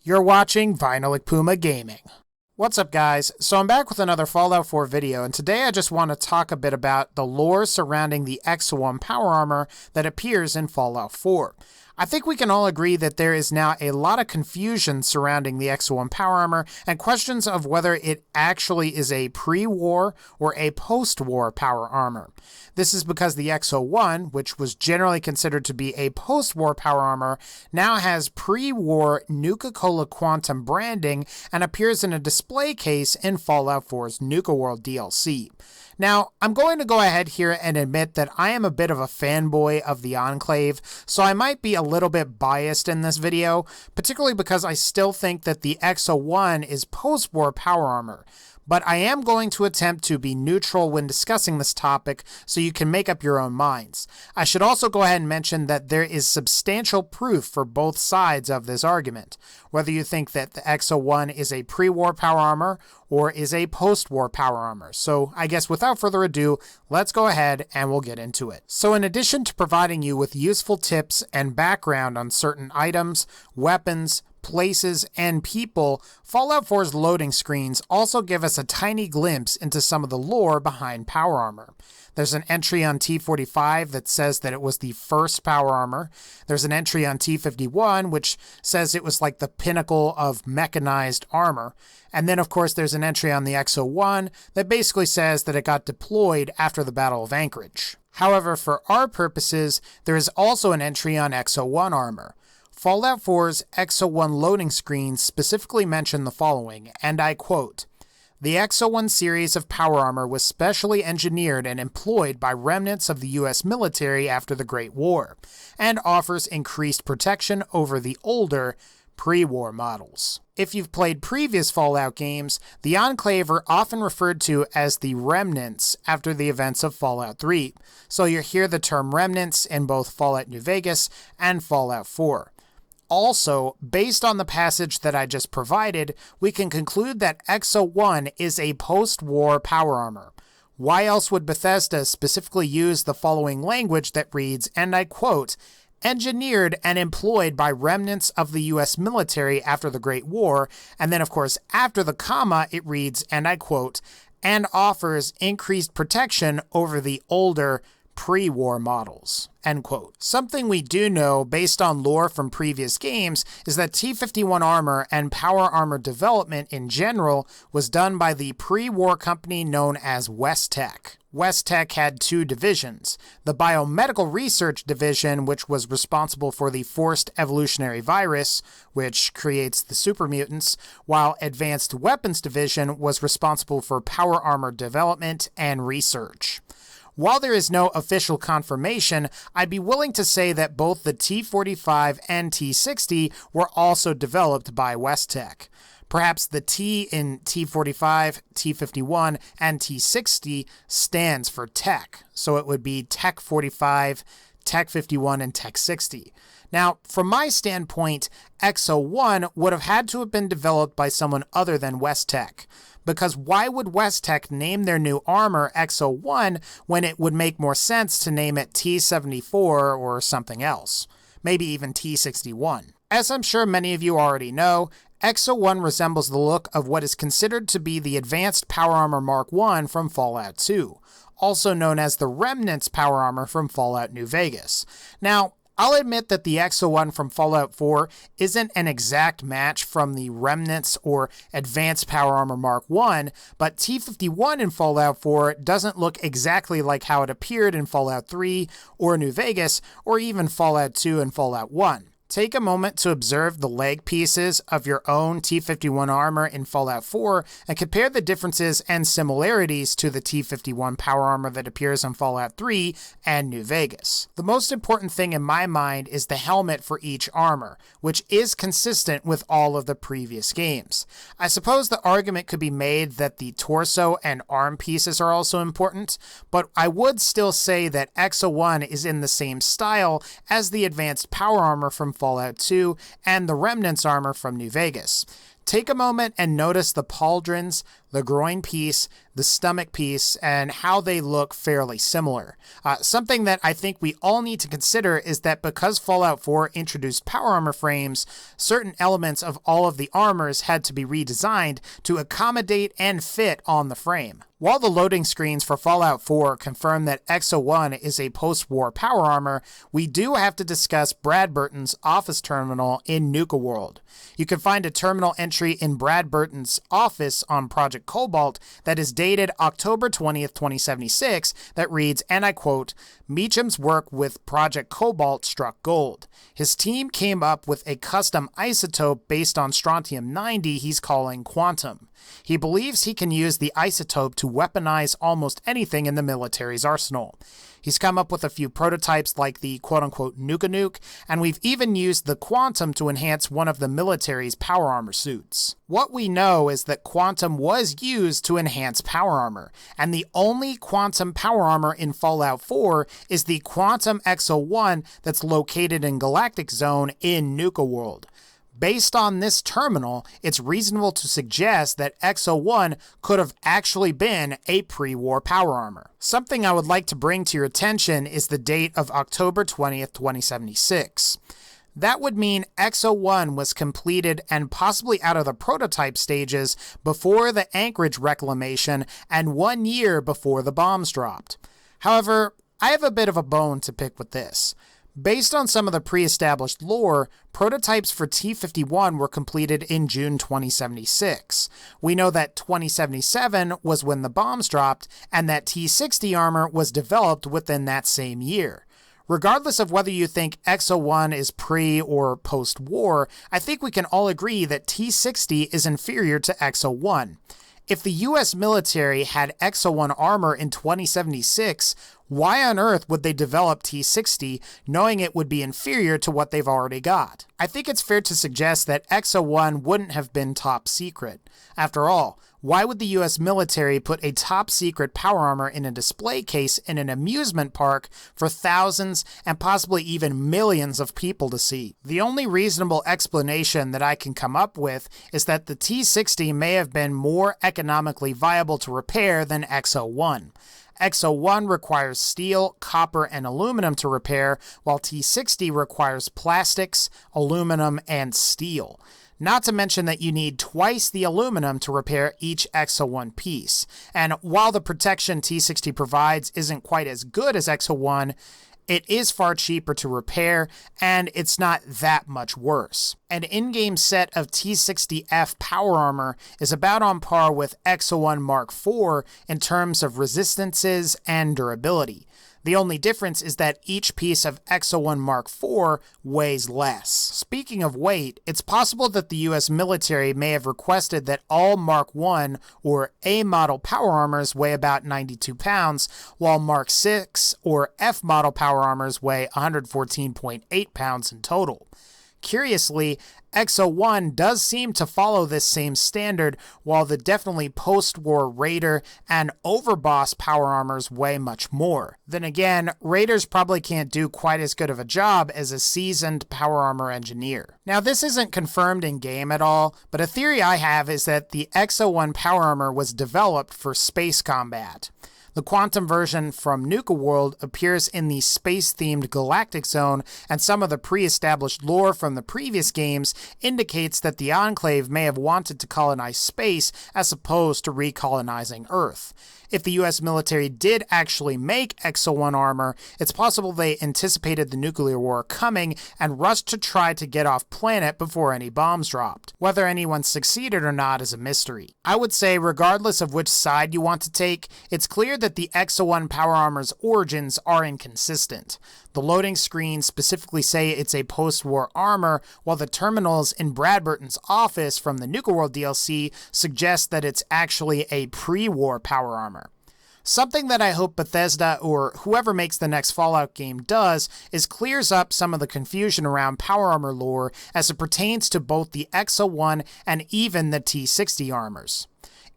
You're watching VinylicPumaGaming. What's up, guys? So I'm back with another Fallout 4 video, and today I just want to talk a bit about the lore surrounding the Exo-1 power armor that appears in Fallout 4. I think we can all agree that there is now a lot of confusion surrounding the Exo-1 power armor and questions of whether it actually is a pre-war or a post-war power armor. This is because the Exo-1, which was generally considered to be a post-war power armor, now has pre-war Nuka-Cola Quantum branding and appears in a display case in Fallout 4's Nuka World DLC. Now, I'm going to go ahead here and admit that I am a bit of a fanboy of the Enclave, so I might be a little bit biased in this video, particularly because I still think that the Exo-1 is post-war power armor. But I am going to attempt to be neutral when discussing this topic so you can make up your own minds. I should also go ahead and mention that there is substantial proof for both sides of this argument, whether you think that the Exo-1 is a pre-war power armor or is a post-war power armor. So I guess without further ado, let's go ahead and we'll get into it. So in addition to providing you with useful tips and background on certain items, weapons, places, and people, Fallout 4's loading screens also give us a tiny glimpse into some of the lore behind power armor. There's an entry on T45 that says that it was the first power armor. There's an entry on T51 which says it was like the pinnacle of mechanized armor. And then of course there's an entry on the Exo-1 that basically says that it got deployed after the Battle of Anchorage. However, for our purposes, there is also an entry on Exo-1 armor. Fallout 4's Exo-1 loading screens specifically mention the following, and I quote, "The Exo-1 series of power armor was specially engineered and employed by remnants of the US military after the Great War, and offers increased protection over the older, pre-war models." If you've played previous Fallout games, the Enclave are often referred to as the Remnants after the events of Fallout 3, so you'll hear the term Remnants in both Fallout New Vegas and Fallout 4. Also, based on the passage that I just provided, we can conclude that Exo-1 is a post-war power armor. Why else would Bethesda specifically use the following language that reads, and I quote, "engineered and employed by remnants of the US military after the Great War," and then of course after the comma it reads, and I quote, "and offers increased protection over the older, pre-war models," end quote. Something we do know based on lore from previous games is that T51 armor and power armor development in general was done by the pre-war company known as WestTech. WestTech had two divisions: the Biomedical Research Division, which was responsible for the Forced Evolutionary Virus, which creates the super mutants, while Advanced Weapons Division was responsible for power armor development and research. While there is no official confirmation, I'd be willing to say that both the T45 and T60 were also developed by WestTech. Perhaps the T in T45, T51, and T60 stands for Tech, so it would be Tech 45, Tech 51, and Tech 60. Now, from my standpoint, Exo-1 would have had to have been developed by someone other than WestTech. Because why would WestTech name their new armor Exo-1 when it would make more sense to name it T74 or something else? Maybe even T61. As I'm sure many of you already know, Exo-1 resembles the look of what is considered to be the Advanced Power Armor Mark I from Fallout 2, also known as the Remnants Power Armor from Fallout New Vegas. Now, I'll admit that the Exo-1 from Fallout 4 isn't an exact match from the Remnants or Advanced Power Armor Mark I, but T51 in Fallout 4 doesn't look exactly like how it appeared in Fallout 3 or New Vegas or even Fallout 2 and Fallout 1. Take a moment to observe the leg pieces of your own T51 armor in Fallout 4 and compare the differences and similarities to the T51 power armor that appears in Fallout 3 and New Vegas. The most important thing in my mind is the helmet for each armor, which is consistent with all of the previous games. I suppose the argument could be made that the torso and arm pieces are also important, but I would still say that Exo-1 is in the same style as the advanced power armor from Fallout 2 and the Remnants armor from New Vegas. Take a moment and notice the pauldrons, the groin piece, the stomach piece, and how they look fairly similar. Something that I think we all need to consider is that because Fallout 4 introduced power armor frames, certain elements of all of the armors had to be redesigned to accommodate and fit on the frame. While the loading screens for Fallout 4 confirm that XO1 is a post-war power armor, we do have to discuss Brad Burton's office terminal in Nuka World. You can find a terminal entry in Brad Burton's office on Project Cobalt that is dated October 20th, 2076 that reads, and I quote, "Meacham's work with Project Cobalt struck gold. His team came up with a custom isotope based on strontium-90 he's calling Quantum. He believes he can use the isotope to weaponize almost anything in the military's arsenal. He's come up with a few prototypes like the quote-unquote Nuke, and we've even used the Quantum to enhance one of the military's power armor suits." What we know is that Quantum was used to enhance power armor, and the only Quantum power armor in Fallout 4 is the Quantum XO1 that's located in Galactic Zone in Nuka World. Based on this terminal, it's reasonable to suggest that XO1 could have actually been a pre-war power armor. Something I would like to bring to your attention is the date of October 20th, 2076. That would mean XO1 was completed and possibly out of the prototype stages before the Anchorage reclamation and 1 year before the bombs dropped. However, I have a bit of a bone to pick with this. Based on some of the pre-established lore, prototypes for T-51 were completed in June 2076. We know that 2077 was when the bombs dropped, and that T-60 armor was developed within that same year. Regardless of whether you think XO1 is pre- or post-war, I think we can all agree that T-60 is inferior to XO1. If the US military had XO1 armor in 2076, why on earth would they develop T-60 knowing it would be inferior to what they've already got? I think it's fair to suggest that XO1 wouldn't have been top secret. After all, why would the US military put a top secret power armor in a display case in an amusement park for thousands and possibly even millions of people to see? The only reasonable explanation that I can come up with is that the T-60 may have been more economically viable to repair than XO1. XO1 requires steel, copper, and aluminum to repair, while T-60 requires plastics, aluminum, and steel. Not to mention that you need twice the aluminum to repair each XO1 piece. And while the protection T-60 provides isn't quite as good as XO1, it is far cheaper to repair, and it's not that much worse. An in-game set of T-60F power armor is about on par with XO1 Mark IV in terms of resistances and durability. The only difference is that each piece of XO1 Mark IV weighs less. Speaking of weight, it's possible that the US military may have requested that all Mark I or A model power armors weigh about 92 pounds, while Mark VI or F model power armors weigh 114.8 pounds in total. Curiously, XO1 does seem to follow this same standard, while the definitely post-war Raider and Overboss power armors weigh much more. Then again, Raiders probably can't do quite as good of a job as a seasoned power armor engineer. Now, this isn't confirmed in-game at all, but a theory I have is that the XO1 power armor was developed for space combat. The Quantum version from Nuka World appears in the space-themed Galactic Zone, and some of the pre-established lore from the previous games indicates that the Enclave may have wanted to colonize space as opposed to recolonizing Earth. If the US military did actually make XO1 armor, it's possible they anticipated the nuclear war coming and rushed to try to get off planet before any bombs dropped. Whether anyone succeeded or not is a mystery. I would say, regardless of which side you want to take, it's clear that the XO1 power armor's origins are inconsistent. The loading screens specifically say it's a post-war armor, while the terminals in Brad Burton's office from the Nuka World DLC suggest that it's actually a pre-war power armor. Something that I hope Bethesda or whoever makes the next Fallout game does is clears up some of the confusion around power armor lore as it pertains to both the XO1 and even the T-60 armors.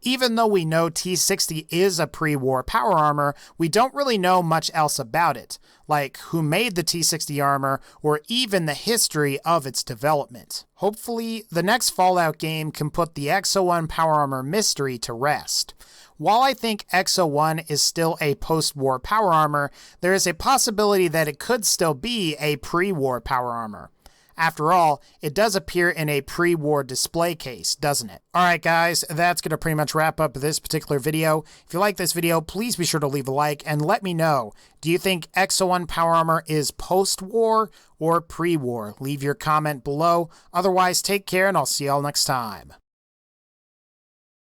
Even though we know T60 is a pre-war power armor, we don't really know much else about it, like who made the T60 armor or even the history of its development. Hopefully, the next Fallout game can put the X01 power armor mystery to rest. While I think X01 is still a post-war power armor, there is a possibility that it could still be a pre-war power armor. After all, it does appear in a pre-war display case, doesn't it? Alright guys, that's going to pretty much wrap up this particular video. If you like this video, please be sure to leave a like and let me know. Do you think X01 power armor is post-war or pre-war? Leave your comment below. Otherwise, take care and I'll see y'all next time.